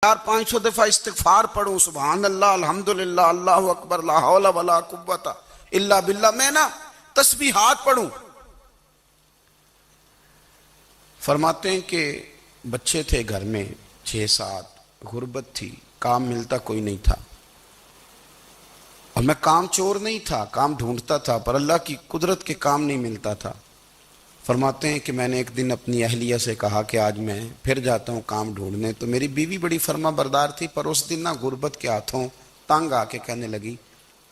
400-500 دفعہ استغفار پڑھوں، سبحان اللہ، الحمدللہ، اللہ اکبر، لا حول ولا قوت الا باللہ، میں نا تسبیحات پڑھوں۔ فرماتے ہیں کہ بچے تھے گھر میں 6-7، غربت تھی، کام ملتا کوئی نہیں تھا، اور میں کام چور نہیں تھا، کام ڈھونڈتا تھا، پر اللہ کی قدرت کے کام نہیں ملتا تھا۔ فرماتے ہیں کہ میں نے ایک دن اپنی اہلیہ سے کہا کہ آج میں پھر جاتا ہوں کام ڈھونڈنے، تو میری بیوی بڑی فرما بردار تھی، پر اس دن نا غربت کے ہاتھوں تنگ آ کے کہنے لگی،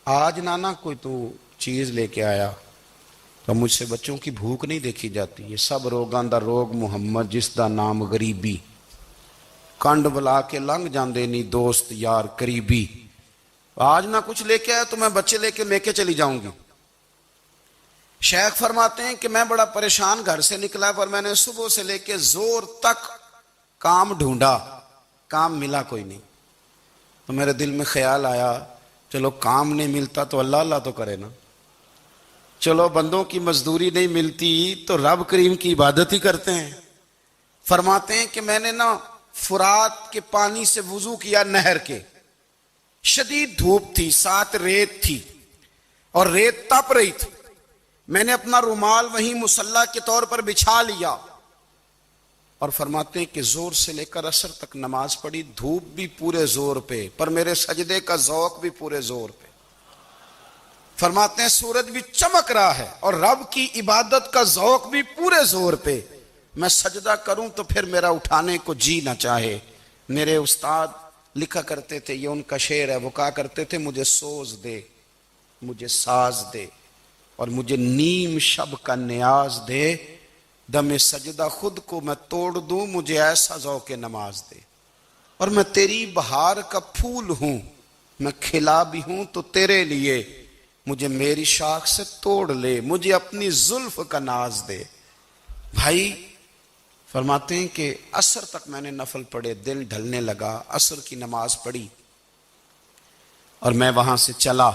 آج نانا کوئی تو چیز لے کے آیا، تو مجھ سے بچوں کی بھوک نہیں دیکھی جاتی، یہ سب روگاں دا روگ محمد جس دا نام غریبی، کنڈ بلا کے لنگ جاندے نہیں دوست یار قریبی، آج نہ کچھ لے کے آیا تو میں بچے لے کے میکے چلی جاؤں گی۔ شیخ فرماتے ہیں کہ میں بڑا پریشان گھر سے نکلا، پر میں نے صبح سے لے کے زور تک کام ڈھونڈا، کام ملا کوئی نہیں، تو میرے دل میں خیال آیا چلو کام نہیں ملتا تو اللہ اللہ تو کرے نا، چلو بندوں کی مزدوری نہیں ملتی تو رب کریم کی عبادت ہی کرتے ہیں۔ فرماتے ہیں کہ میں نے نا فرات کے پانی سے وضو کیا، نہر کے، شدید دھوپ تھی، ساتھ ریت تھی اور ریت تپ رہی تھی، میں نے اپنا رومال وہیں مصلی کے طور پر بچھا لیا، اور فرماتے ہیں کہ زور سے لے کر عصر تک نماز پڑھی، دھوپ بھی پورے زور پہ، پر میرے سجدے کا ذوق بھی پورے زور پہ۔ فرماتے ہیں سورج بھی چمک رہا ہے اور رب کی عبادت کا ذوق بھی پورے زور پہ، میں سجدہ کروں تو پھر میرا اٹھانے کو جی نہ چاہے۔ میرے استاد لکھا کرتے تھے، یہ ان کا شعر ہے، وہ کہا کرتے تھے مجھے سوز دے، مجھے ساز دے، اور مجھے نیم شب کا نیاز دے، دم سجدہ خود کو میں توڑ دوں، مجھے ایسا ذوق نماز دے، اور میں تیری بہار کا پھول ہوں، میں کھلا بھی ہوں تو تیرے لیے، مجھے میری شاخ سے توڑ لے، مجھے اپنی زلف کا ناز دے۔ بھائی فرماتے ہیں کہ عصر تک میں نے نفل پڑھے، دل ڈھلنے لگا، عصر کی نماز پڑھی اور میں وہاں سے چلا۔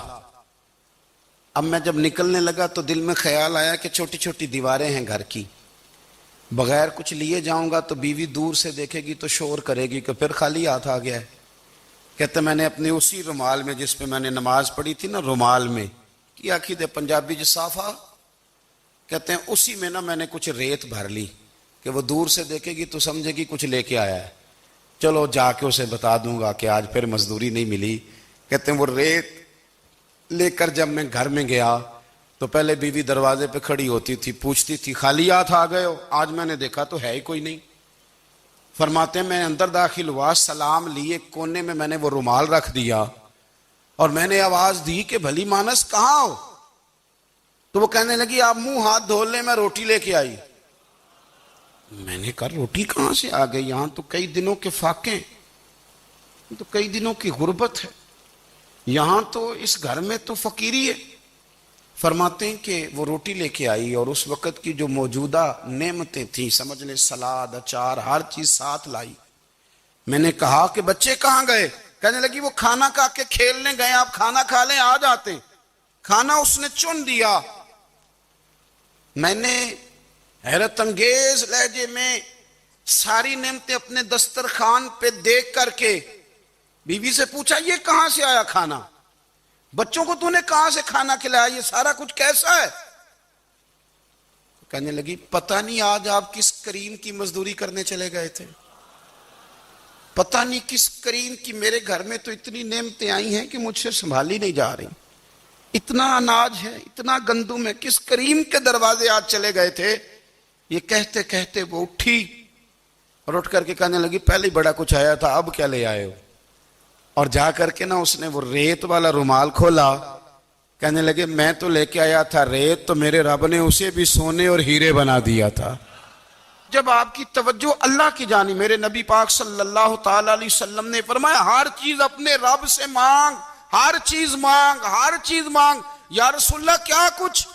اب میں جب نکلنے لگا تو دل میں خیال آیا کہ چھوٹی چھوٹی دیواریں ہیں گھر کی، بغیر کچھ لیے جاؤں گا تو بیوی دور سے دیکھے گی تو شور کرے گی کہ پھر خالی ہاتھ آ گیا ہے۔ کہتے میں نے اپنے اسی رومال میں جس پہ میں نے نماز پڑھی تھی نا، رومال میں کی آخی دے پنجابی جسافہ، کہتے ہیں اسی میں نا میں نے کچھ ریت بھر لی کہ وہ دور سے دیکھے گی تو سمجھے گی کچھ لے کے آیا ہے، چلو جا کے اسے بتا دوں گا کہ آج پھر مزدوری نہیں ملی۔ کہتے ہیں وہ ریت لے کر جب میں گھر میں گیا تو پہلے بیوی دروازے پہ کھڑی ہوتی تھی، پوچھتی تھی خالی ہاتھ آ گئے ہو؟ آج میں نے دیکھا تو ہے ہی کوئی نہیں۔ فرماتے ہیں میں اندر داخل ہوا، سلام لیے، کونے میں نے وہ رومال رکھ دیا اور میں نے آواز دی کہ بھلی مانس کہاں ہو؟ تو وہ کہنے لگی آپ منہ ہاتھ دھو لیں، میں روٹی لے کے آئی۔ میں نے کہا روٹی کہاں سے آ گئی؟ یہاں تو کئی دنوں کے فاقے، تو کئی دنوں کی غربت ہے، یہاں تو اس گھر میں تو فقیری ہے۔ فرماتے ہیں کہ وہ روٹی لے کے آئی اور اس وقت کی جو موجودہ نعمتیں تھیں، سمجھ لیں سلاد، اچار، ہر چیز ساتھ لائی۔ میں نے کہا کہ بچے کہاں گئے؟ کہنے لگی وہ کھانا کھا کے کھیلنے گئے، آپ کھانا کھا لیں آ جاتے۔ کھانا اس نے چن دیا۔ میں نے حیرت انگیز لہجے میں ساری نعمتیں اپنے دسترخوان پہ دیکھ کر کے بیوی سے پوچھا یہ کہاں سے آیا کھانا؟ بچوں کو تو نے کہاں سے کھانا کھلایا؟ یہ سارا کچھ کیسا ہے؟ کہنے لگی پتہ نہیں آج آپ کس کریم کی مزدوری کرنے چلے گئے تھے، پتہ نہیں کس کریم کی، میرے گھر میں تو اتنی نعمتیں آئی ہیں کہ مجھ سے سنبھالی نہیں جا رہی، اتنا اناج ہے، اتنا گندم ہے، کس کریم کے دروازے آج چلے گئے تھے؟ یہ کہتے کہتے وہ اٹھی اور اٹھ کر کے کہنے لگی پہلے بڑا کچھ آیا تھا، اب کیا لے آئے ہو؟ اور جا کر کے نا اس نے وہ ریت والا رومال کھولا، کہنے لگے میں تو لے کے آیا تھا ریت، تو میرے رب نے اسے بھی سونے اور ہیرے بنا دیا تھا۔ جب آپ کی توجہ اللہ کی جانب، میرے نبی پاک صلی اللہ تعالی علیہ وسلم نے فرمایا ہر چیز اپنے رب سے مانگ، ہر چیز مانگ، ہر چیز مانگ۔ یا رسول اللہ کیا کچھ؟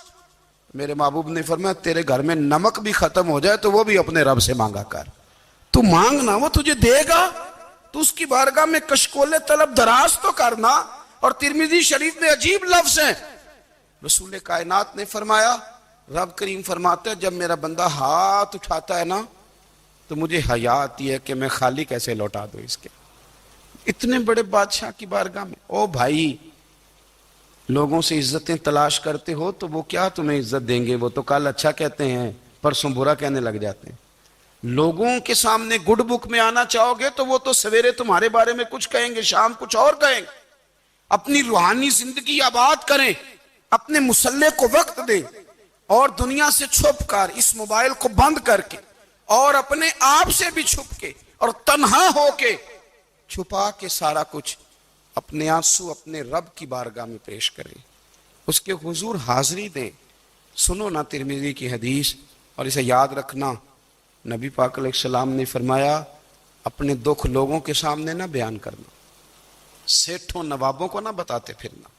میرے محبوب نے فرمایا تیرے گھر میں نمک بھی ختم ہو جائے تو وہ بھی اپنے رب سے مانگا کر، تو مانگنا وہ تجھے دے گا، تو اس کی بارگاہ میں کشکول طلب دراز تو کرنا۔ اور ترمذی شریف میں عجیب لفظ ہیں، رسول کائنات نے فرمایا، رب کریم فرماتا ہے جب میرا بندہ ہاتھ اٹھاتا ہے نا تو مجھے حیا آتی ہے کہ میں خالی کیسے لوٹا دوں اس کے، اتنے بڑے بادشاہ کی بارگاہ میں، او بھائی لوگوں سے عزتیں تلاش کرتے ہو تو وہ کیا تمہیں عزت دیں گے؟ وہ تو کل اچھا کہتے ہیں، پرسوں برا کہنے لگ جاتے ہیں۔ لوگوں کے سامنے گڈ بک میں آنا چاہو گے تو وہ تو سویرے تمہارے بارے میں کچھ کہیں گے، شام کچھ اور کہیں گے۔ اپنی روحانی زندگی آباد کریں، اپنے مسلح کو وقت دیں، اور دنیا سے چھپ کر اس موبائل کو بند کر کے اور اپنے آپ سے بھی چھپ کے اور تنہا ہو کے چھپا کے سارا کچھ اپنے آنسو اپنے رب کی بارگاہ میں پیش کریں، اس کے حضور حاضری دیں۔ سنو نا ترمذی کی حدیث، اور اسے یاد رکھنا، نبی پاک علیہ السلام نے فرمایا اپنے دکھ لوگوں کے سامنے نہ بیان کرنا، سیٹھوں نوابوں کو نہ بتاتے پھرنا،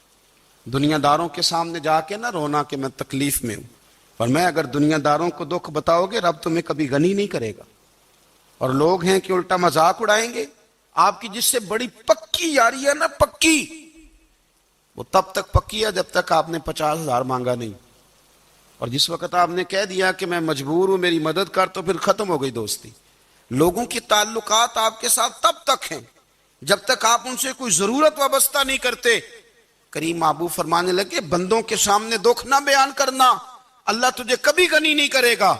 دنیا داروں کے سامنے جا کے نہ رونا کہ میں تکلیف میں ہوں۔ اور میں اگر دنیا داروں کو دکھ بتاؤ گے رب تمہیں کبھی غنی نہیں کرے گا، اور لوگ ہیں کہ الٹا مذاق اڑائیں گے۔ آپ کی جس سے بڑی پکی یاری ہے نا، پکی، وہ تب تک پکی ہے جب تک آپ نے 50,000 مانگا نہیں، اور جس وقت آپ نے کہہ دیا کہ میں مجبور ہوں میری مدد کر، تو پھر ختم ہو گئی دوستی۔ لوگوں کے تعلقات آپ کے ساتھ تب تک ہیں جب تک آپ ان سے کوئی ضرورت وابستہ نہیں کرتے۔ کریم محبوب فرمانے لگے بندوں کے سامنے دکھ نہ بیان کرنا، اللہ تجھے کبھی غنی نہیں کرے گا۔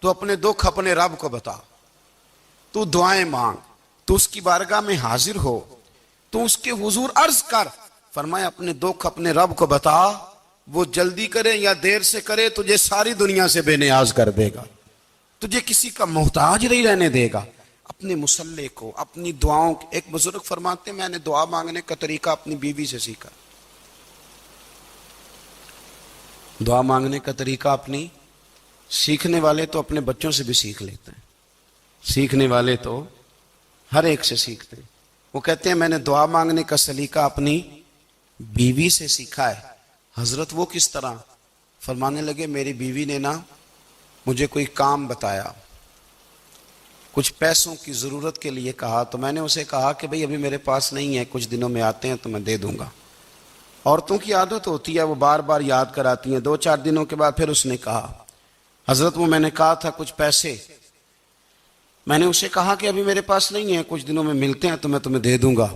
تو اپنے دکھ اپنے رب کو بتا، تو دعائیں مانگ، تو اس کی بارگاہ میں حاضر ہو، تو اس کے حضور عرض کر۔ فرمایا اپنے دکھ اپنے رب کو بتا، وہ جلدی کرے یا دیر سے کرے تجھے ساری دنیا سے بے نیاز کر دے گا، تجھے کسی کا محتاج نہیں رہنے دے گا۔ اپنے مسلح کو، اپنی دعاؤں، ایک بزرگ فرماتے ہیں میں نے دعا مانگنے کا طریقہ اپنی بیوی سے سیکھا، دعا مانگنے کا طریقہ اپنی، سیکھنے والے تو اپنے بچوں سے بھی سیکھ لیتے ہیں، سیکھنے والے تو ہر ایک سے سیکھتے ہیں۔ وہ کہتے ہیں میں نے دعا مانگنے کا سلیقہ اپنی بیوی سے سیکھا ہے۔ حضرت وہ کس طرح؟ فرمانے لگے میری بیوی نے نا مجھے کوئی کام بتایا، کچھ پیسوں کی ضرورت کے لیے کہا، تو میں نے اسے کہا کہ بھئی ابھی میرے پاس نہیں ہے، کچھ دنوں میں آتے ہیں تو میں دے دوں گا۔ عورتوں کی عادت ہوتی ہے وہ بار بار یاد کراتی ہیں، 2-4 دنوں کے بعد پھر اس نے کہا حضرت وہ میں نے کہا تھا کچھ پیسے، میں نے اسے کہا کہ ابھی میرے پاس نہیں ہے، کچھ دنوں میں ملتے ہیں تو میں تمہیں دے دوں گا۔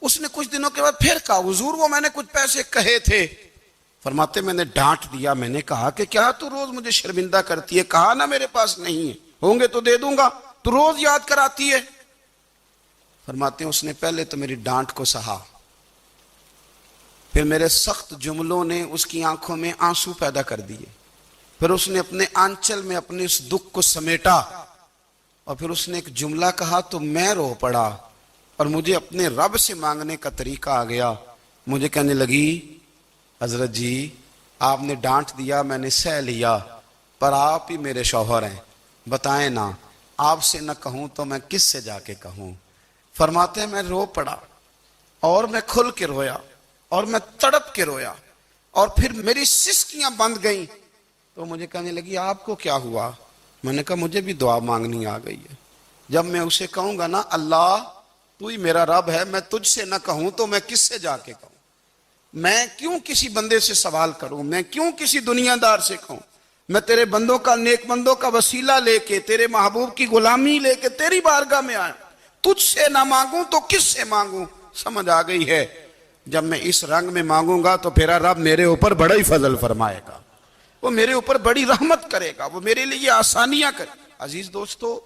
اس نے کچھ دنوں کے بعد پھر کہا حضور وہ میں نے کچھ پیسے کہے تھے۔ فرماتے میں نے ڈانٹ دیا، میں نے کہا کہ کیا تو روز مجھے شرمندہ کرتی ہے، کہا نا میرے پاس نہیں ہے، ہوں گے تو دے دوں گا، تو روز یاد کراتی ہے۔ فرماتے ہیں اس نے پہلے تو میری ڈانٹ کو سہا، پھر میرے سخت جملوں نے اس کی آنکھوں میں آنسو پیدا کر دیے، پھر اس نے اپنے آنچل میں اپنے اس دکھ کو سمیٹا، اور پھر اس نے ایک جملہ کہا تو میں رو پڑا، اور مجھے اپنے رب سے مانگنے کا طریقہ آ گیا۔ مجھے کہنے لگی حضرت جی آپ نے ڈانٹ دیا میں نے سہ لیا، پر آپ ہی میرے شوہر ہیں، بتائیں نا آپ سے نہ کہوں تو میں کس سے جا کے کہوں۔ فرماتے ہیں میں رو پڑا، اور میں کھل کے رویا، اور میں تڑپ کے رویا، اور پھر میری سسکیاں بند گئیں۔ تو مجھے کہنے لگی آپ کو کیا ہوا؟ میں نے کہا مجھے بھی دعا مانگنی آ گئی ہے، جب میں اسے کہوں گا نا اللہ تو ہی میرا رب ہے، میں تجھ سے نہ کہوں تو میں کس سے جا کے کہوں؟ میں کیوں کسی بندے سے سوال کروں؟ میں کیوں کسی دنیا دار سے کہوں؟ میں تیرے بندوں کا، نیک بندوں کا وسیلہ لے کے، تیرے محبوب کی غلامی لے کے تیری بارگاہ میں آیا، تجھ سے نہ مانگوں تو کس سے مانگوں؟ سمجھ آ گئی ہے جب میں اس رنگ میں مانگوں گا تو پھر رب میرے اوپر بڑا ہی فضل فرمائے گا، وہ میرے اوپر بڑی رحمت کرے گا، وہ میرے لیے آسانیاں کرے۔ عزیز دوستو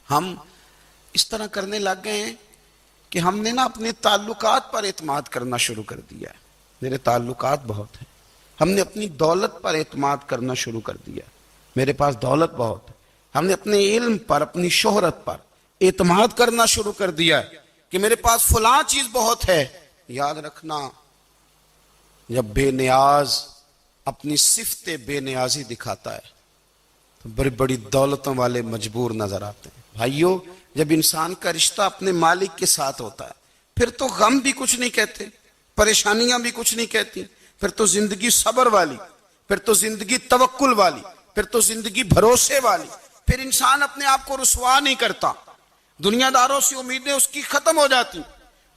ہم اس طرح کرنے لگ گئے ہیں کہ ہم نے نا اپنے تعلقات پر اعتماد کرنا شروع کر دیا ہے۔ میرے تعلقات بہت ہیں، ہم نے اپنی دولت پر اعتماد کرنا شروع کر دیا ہے، میرے پاس دولت بہت ہے، ہم نے اپنے علم پر، اپنی شہرت پر اعتماد کرنا شروع کر دیا ہے کہ میرے پاس فلاں چیز بہت ہے۔ یاد رکھنا جب بے نیاز اپنی صفت بے نیازی دکھاتا ہے تو بڑی بڑی دولتوں والے مجبور نظر آتے ہیں۔ بھائیو جب انسان کا رشتہ اپنے مالک کے ساتھ ہوتا ہے پھر تو غم بھی کچھ نہیں کہتے، پریشانیاں بھی کچھ نہیں کہتی، پھر تو زندگی صبر والی، پھر تو زندگی توکل والی، پھر تو زندگی بھروسے والی، پھر انسان اپنے آپ کو رسوا نہیں کرتا، دنیا داروں سے امیدیں اس کی ختم ہو جاتی،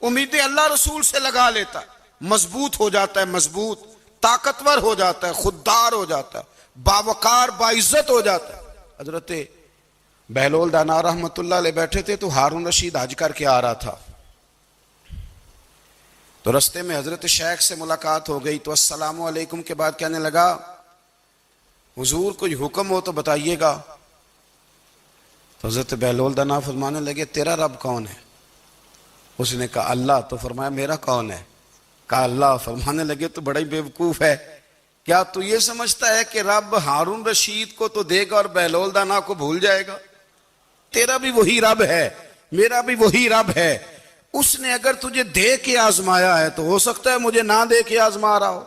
امیدیں اللہ رسول سے لگا لیتا ہے، مضبوط ہو جاتا ہے، مضبوط، طاقتور ہو جاتا ہے، خوددار ہو جاتا ہے، باوقار باعزت ہو جاتا ہے۔ حضرت بہلول دانا رحمت اللہ علیہ بیٹھے تھے تو ہارون رشید حج کر کے آ رہا تھا، تو رستے میں حضرت شیخ سے ملاقات ہو گئی تو السلام علیکم کے بعد کہنے لگا حضور کوئی حکم ہو تو بتائیے گا. تو حضرت بہلول دنا فرمانے لگے تیرا رب کون ہے؟ اس نے کہا اللہ. تو فرمایا میرا کون ہے؟ کہا اللہ. فرمانے لگے تو بڑا ہی بیوقوف ہے، کیا تو یہ سمجھتا ہے کہ رب ہارون رشید کو تو دے گا اور بہلول دانا کو بھول جائے گا؟ تیرا بھی وہی رب ہے، میرا بھی وہی رب ہے. اس نے اگر تجھے دے کے آزمایا ہے تو ہو سکتا ہے مجھے نہ دے کے آزما رہا ہو.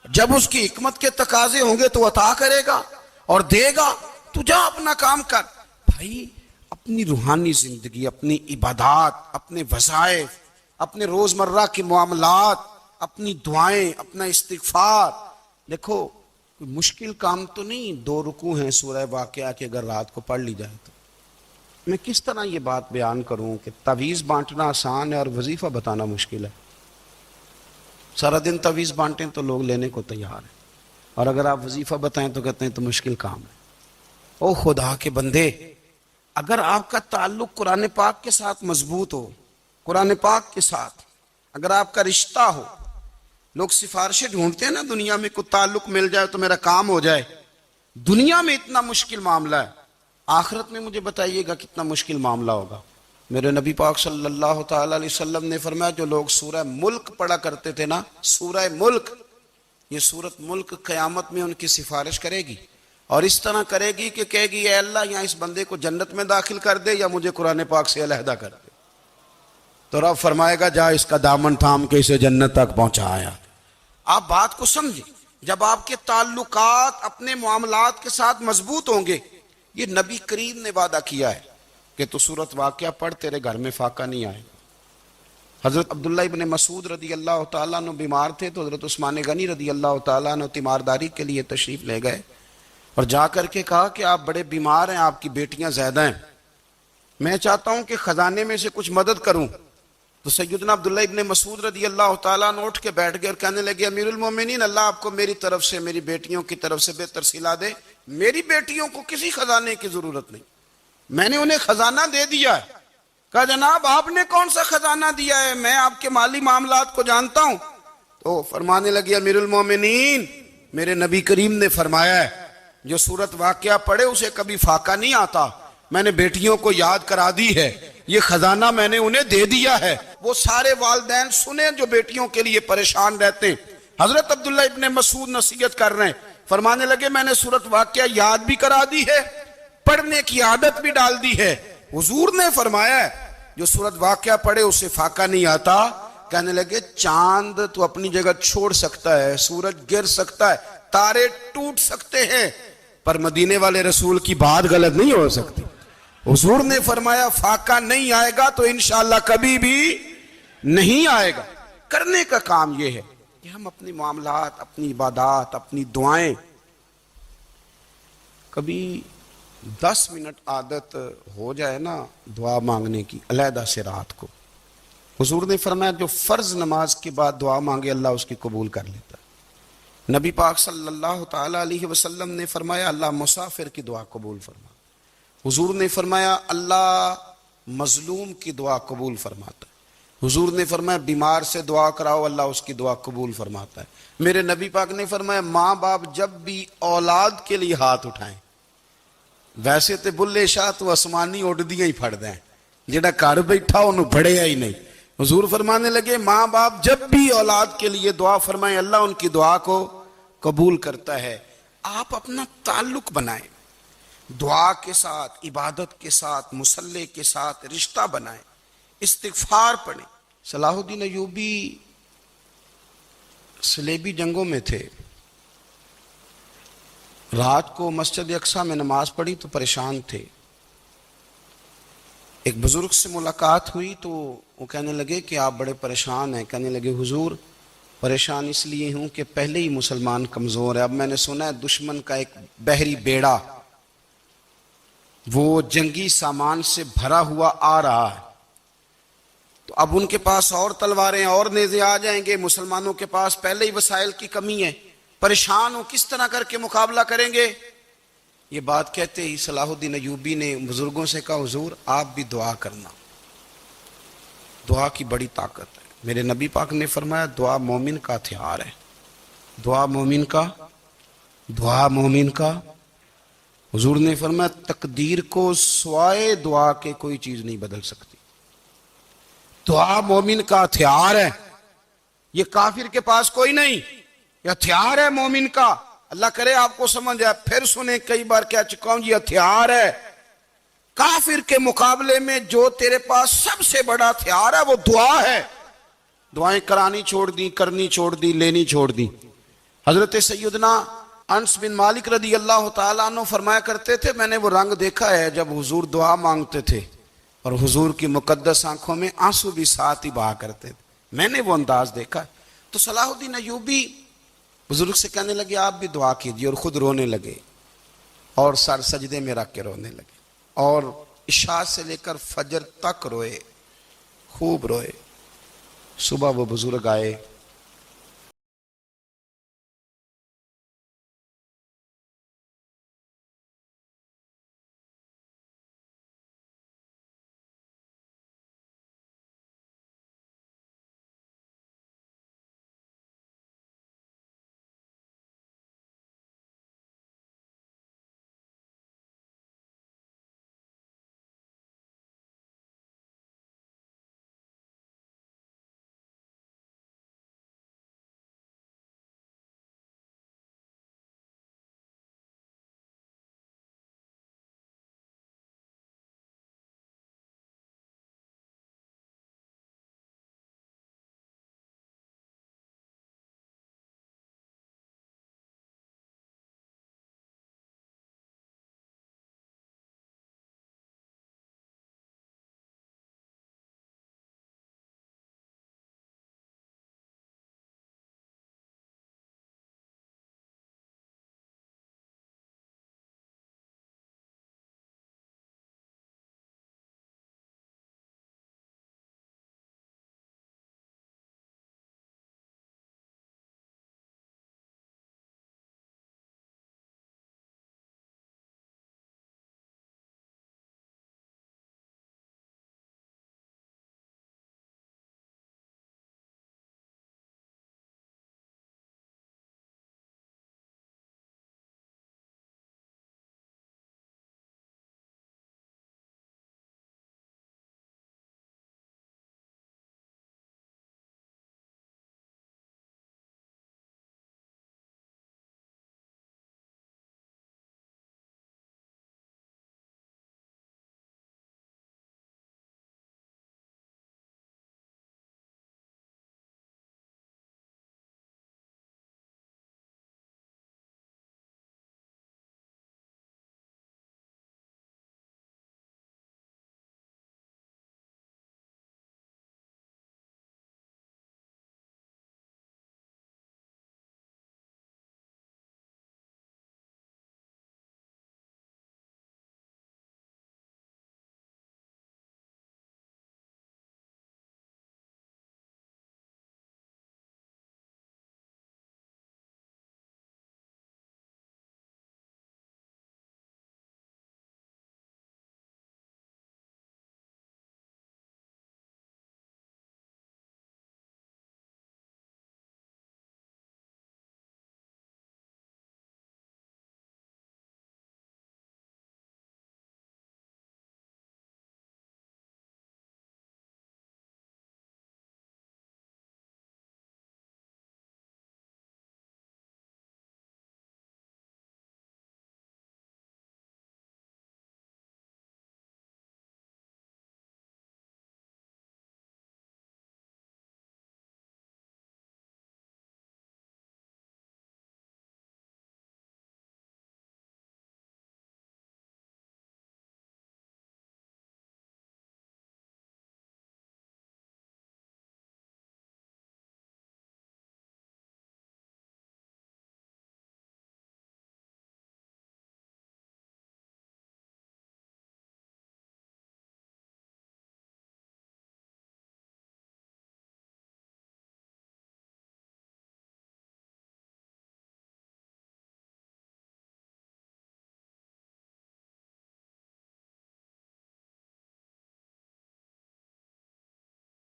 جب اس کی حکمت کے تقاضے ہوں گے تو عطا کرے گا اور دے گا. تو جا اپنا کام کر. بھائی اپنی روحانی زندگی، اپنی عبادات، اپنے وظائف، اپنے روزمرہ کے معاملات، اپنی دعائیں، اپنا استغفار. دیکھو کوئی مشکل کام تو نہیں، 2 رکوع ہیں سورہ واقعہ کے اگر رات کو پڑھ لی جائے تو. میں کس طرح یہ بات بیان کروں کہ تعویذ بانٹنا آسان ہے اور وظیفہ بتانا مشکل ہے. سارا دن تعویذ بانٹیں تو لوگ لینے کو تیار ہیں، اور اگر آپ وظیفہ بتائیں تو کہتے ہیں تو مشکل کام ہے. او خدا کے بندے، اگر آپ کا تعلق قرآن پاک کے ساتھ مضبوط ہو، قرآن پاک کے ساتھ اگر آپ کا رشتہ ہو، لوگ سفارشیں ڈھونڈتے ہیں نا دنیا میں، کوئی تعلق مل جائے تو میرا کام ہو جائے. دنیا میں اتنا مشکل معاملہ ہے، آخرت میں مجھے بتائیے گا کتنا مشکل معاملہ ہوگا. میرے نبی پاک صلی اللہ تعالی علیہ وسلم نے فرمایا جو لوگ سورہ ملک پڑھا کرتے تھے نا، سورہ ملک، یہ سورت ملک قیامت میں ان کی سفارش کرے گی، اور اس طرح کرے گی کہ کہے گی اے اللہ یہاں اس بندے کو جنت میں داخل کر دے یا مجھے قرآن پاک سے علیحدہ کر دے. تو رب فرمائے گا جا اس کا دامن تھام کے اسے جنت تک پہنچایا. آپ بات کو سمجھیں، جب آپ کے تعلقات اپنے معاملات کے ساتھ مضبوط ہوں گے، یہ نبی کریم نے وعدہ کیا ہے کہ تو سورت واقعہ پڑھ تیرے گھر میں فاقہ نہیں آئے. حضرت عبداللہ ابن مسعود رضی اللہ تعالیٰ عنہ بیمار تھے تو حضرت عثمان غنی رضی اللہ تعالیٰ عنہ تیمارداری کے لیے تشریف لے گئے اور جا کر کے کہا کہ آپ بڑے بیمار ہیں، آپ کی بیٹیاں زیادہ ہیں، میں چاہتا ہوں کہ خزانے میں سے کچھ مدد کروں. تو سیدنا عبداللہ ابن مسعود رضی اللہ تعالیٰ عنہ اٹھ کے بیٹھ گئے اور کہنے لگے امیر المومنین، اللہ آپ کو میری طرف سے، میری بیٹیوں کی طرف سے بہتر صلہ دے. میری بیٹیوں کو کسی خزانے کی ضرورت نہیں، میں نے انہیں خزانہ دے دیا ہے. کہا جناب آپ نے کون سا خزانہ دیا ہے، میں آپ کے مالی معاملات کو جانتا ہوں. تو فرمانے لگے امیر المومنین، میرے نبی کریم نے فرمایا ہے جو سورت واقعہ پڑھے اسے کبھی فاقہ نہیں آتا. میں نے بیٹیوں کو یاد کرا دی ہے، یہ خزانہ میں نے انہیں دے دیا ہے. وہ سارے والدین سنیں جو بیٹیوں کے لیے پریشان رہتے ہیں. حضرت عبداللہ ابن مسعود نصیحت کر رہے ہیں، فرمانے لگے میں نے سورت واقعہ یاد بھی کرا دی ہے، پڑھنے کی عادت بھی ڈال دی ہے. حضور نے فرمایا ہے جو سورت واقعہ پڑھے اسے فاقہ نہیں آتا. کہنے لگے چاند تو اپنی جگہ چھوڑ سکتا ہے، سورج گر سکتا ہے، تارے ٹوٹ سکتے ہیں، پر مدینے والے رسول کی بات غلط نہیں ہو سکتی. حضور نے فرمایا فاقہ نہیں آئے گا تو انشاءاللہ کبھی بھی نہیں آئے گا. کرنے کا کام یہ ہے کہ ہم اپنے معاملات، اپنی عبادات، اپنی دعائیں، کبھی 10 منٹ عادت ہو جائے نا دعا مانگنے کی علیحدہ سے رات کو. حضور نے فرمایا جو فرض نماز کے بعد دعا مانگے اللہ اس کی قبول کر لیتا ہے. نبی پاک صلی اللہ تعالی علیہ وسلم نے فرمایا اللہ مسافر کی دعا قبول فرما. حضور نے فرمایا اللہ مظلوم کی دعا قبول فرماتا ہے. حضور نے فرمایا بیمار سے دعا کراؤ اللہ اس کی دعا قبول فرماتا ہے. میرے نبی پاک نے فرمایا ماں باپ جب بھی اولاد کے لیے ہاتھ اٹھائیں، ویسے تے بلے شاہ تو آسمانی اڈدیاں ہی پھڑ دیں، جڑا گھر بیٹھا انہوں بڑھیا ہی نہیں. حضور فرمانے لگے ماں باپ جب بھی اولاد کے لیے دعا فرمائیں اللہ ان کی دعا کو قبول کرتا ہے. آپ اپنا تعلق بنائیں دعا کے ساتھ، عبادت کے ساتھ، مصلی کے ساتھ رشتہ بنائیں، استغفار پڑھیں. صلاح الدین ایوبی صلیبی جنگوں میں تھے، رات کو مسجد اقصی میں نماز پڑھی تو پریشان تھے. ایک بزرگ سے ملاقات ہوئی تو وہ کہنے لگے کہ آپ بڑے پریشان ہیں. کہنے لگے حضور پریشان اس لیے ہوں کہ پہلے ہی مسلمان کمزور ہے، اب میں نے سنا ہے دشمن کا ایک بحری بیڑا وہ جنگی سامان سے بھرا ہوا آ رہا ہے، تو اب ان کے پاس اور تلواریں اور نیزے آ جائیں گے، مسلمانوں کے پاس پہلے ہی وسائل کی کمی ہے، پریشان ہو کس طرح کر کے مقابلہ کریں گے. یہ بات کہتے ہی صلاح الدین ایوبی نے بزرگوں سے کہا حضور آپ بھی دعا کرنا، دعا کی بڑی طاقت ہے. میرے نبی پاک نے فرمایا دعا مومن کا ہتھیار ہے، دعا مومن کا، دعا مومن کا۔ حضور نے فرمایا تقدیر کو سوائے دعا کے کوئی چیز نہیں بدل سکتی۔ دعا مومن کا ہتھیار ہے، یہ کافر کے پاس کوئی نہیں، یہ ہتھیار ہے مومن کا۔ اللہ کرے آپ کو سمجھ آئے، پھر سنیں، کئی بار کہہ چکا ہوں یہ ہتھیار ہے۔ کافر کے مقابلے میں جو تیرے پاس سب سے بڑا ہتھیار ہے وہ دعا ہے۔ دعائیں کرانی چھوڑ دی، کرنی چھوڑ دی، لینی چھوڑ دی۔ حضرت سیدنا انس بن مالک رضی اللہ تعالیٰ عنہ فرمایا کرتے تھے، میں نے وہ رنگ دیکھا ہے جب حضور دعا مانگتے تھے اور حضور کی مقدس آنکھوں میں آنسو بھی ساتھ ہی بہا کرتے تھے، میں نے وہ انداز دیکھا ہے۔ تو صلاح الدین ایوبی بزرگ سے کہنے لگے آپ بھی دعا کیجیے، اور خود رونے لگے اور سر سجدے میں رکھ کے رونے لگے، اور عشاء سے لے کر فجر تک روئے، خوب روئے۔ صبح وہ بزرگ آئے،